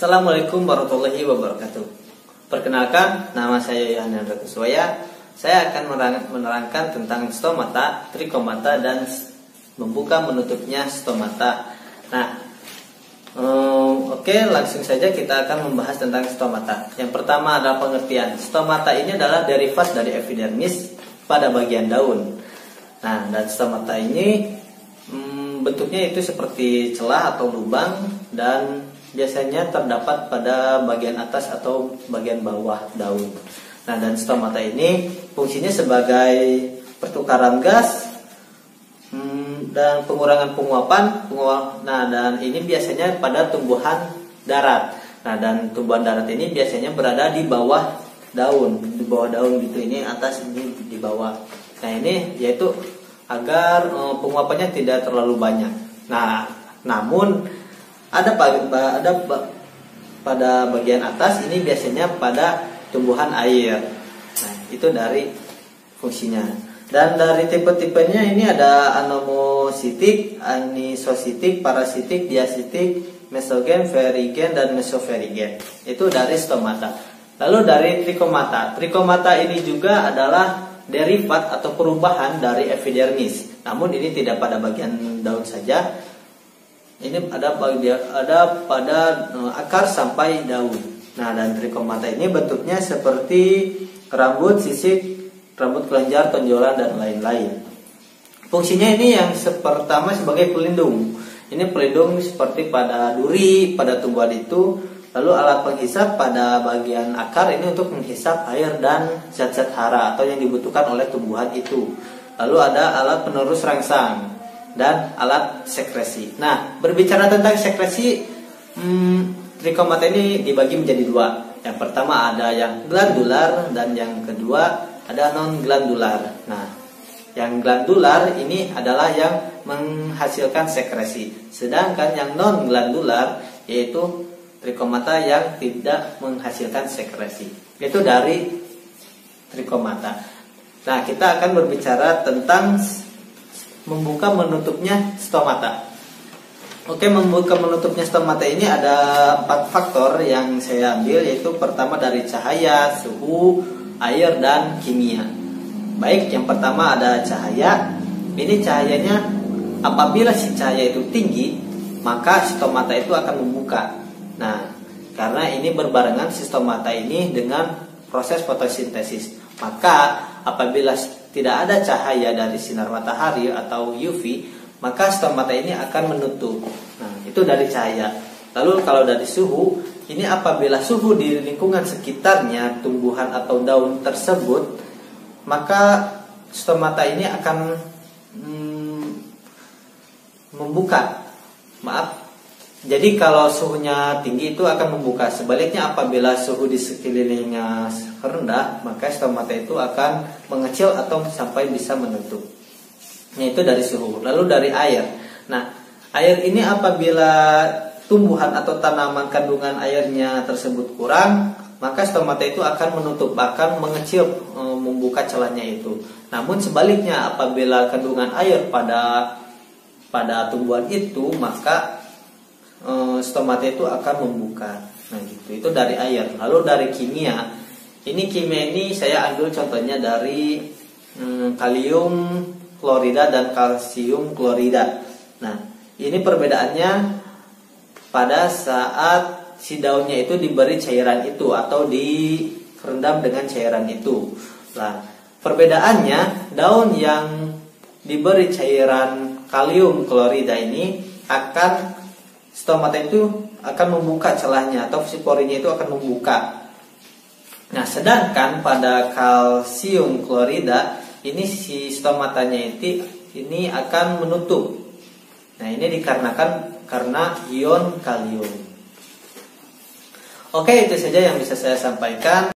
Assalamualaikum warahmatullahi wabarakatuh. Perkenalkan, nama saya Yohanendra Kuswaya. Saya akan menerangkan tentang stomata, trikomata, dan membuka menutupnya stomata. Nah, oke, langsung saja kita akan membahas tentang stomata. Yang pertama adalah pengertian. Stomata ini adalah derivat dari epidermis pada bagian daun. Nah, dan stomata ini bentuknya itu seperti celah atau lubang dan biasanya terdapat pada bagian atas atau bagian bawah daun. Nah, dan stomata ini fungsinya sebagai pertukaran gas dan pengurangan penguapan. Nah, dan ini biasanya pada tumbuhan darat. Nah, dan tumbuhan darat ini biasanya berada di bawah daun, gitu. Ini atas, ini di bawah. Nah, ini yaitu agar penguapannya tidak terlalu banyak. Nah, namun ada pada bagian atas ini biasanya pada tumbuhan air. Nah, itu dari fungsinya. Dan dari tipe-tipenya ini ada anomositik, anisositik, parasitik, diasitik, mesogen, verigen, dan mesoverigen. Itu dari stomata. Lalu dari trikomata. Trikomata ini juga adalah derivat atau perubahan dari epidermis. Namun ini tidak pada bagian daun saja. Ini ada pada akar sampai daun. Nah, dan trikomata ini bentuknya seperti rambut, sisik, rambut kelenjar, tonjolan, dan lain-lain. Fungsinya ini yang pertama sebagai pelindung. Ini pelindung seperti pada duri, pada tumbuhan itu. Lalu alat penghisap pada bagian akar ini untuk menghisap air dan zat-zat hara atau yang dibutuhkan oleh tumbuhan itu. Lalu ada alat penerus rangsang dan alat sekresi. Nah, berbicara tentang sekresi, trikomata ini dibagi menjadi dua. Yang pertama ada yang glandular dan yang kedua ada non glandular. Nah, yang glandular ini adalah yang menghasilkan sekresi, sedangkan yang non glandular yaitu trikomata yang tidak menghasilkan sekresi. Itu dari trikomata. Nah, kita akan berbicara tentang membuka menutupnya stomata. Oke, membuka menutupnya stomata ini ada 4 faktor yang saya ambil, yaitu pertama dari cahaya, suhu, air, dan kimia. Baik, yang pertama ada cahaya. Ini cahayanya, apabila si cahaya itu tinggi, maka stomata itu akan membuka. Nah, karena ini berbarengan si stomata ini dengan proses fotosintesis, maka apabila tidak ada cahaya dari sinar matahari atau UV, maka stomata ini akan menutup. Nah, itu dari cahaya. Lalu kalau dari suhu, ini apabila suhu di lingkungan sekitarnya tumbuhan atau daun tersebut, maka stomata ini akan membuka. Jadi kalau suhunya tinggi itu akan membuka. Sebaliknya apabila suhu di sekelilingnya rendah, maka stomata itu akan mengecil atau sampai bisa menutup. Nah, itu dari suhu. Lalu dari air. Nah, air ini apabila tumbuhan atau tanaman kandungan airnya tersebut kurang, maka stomata itu akan menutup, akan mengecil, membuka celahnya itu. Namun sebaliknya apabila kandungan air pada tumbuhan itu, maka stomata itu akan membuka. Nah, gitu. Itu dari air. Lalu dari kimia. Kimia ini saya ambil contohnya dari kalium klorida dan kalsium klorida. Nah, ini perbedaannya pada saat si daunnya itu diberi cairan itu atau direndam dengan cairan itu. Nah, perbedaannya daun yang diberi cairan kalium klorida ini akan stomata itu akan membuka celahnya atau si porinya itu akan membuka. Nah, sedangkan pada kalsium klorida ini si stomatanya ini akan menutup. Nah, ini dikarenakan karena ion kalium. Oke, itu saja yang bisa saya sampaikan.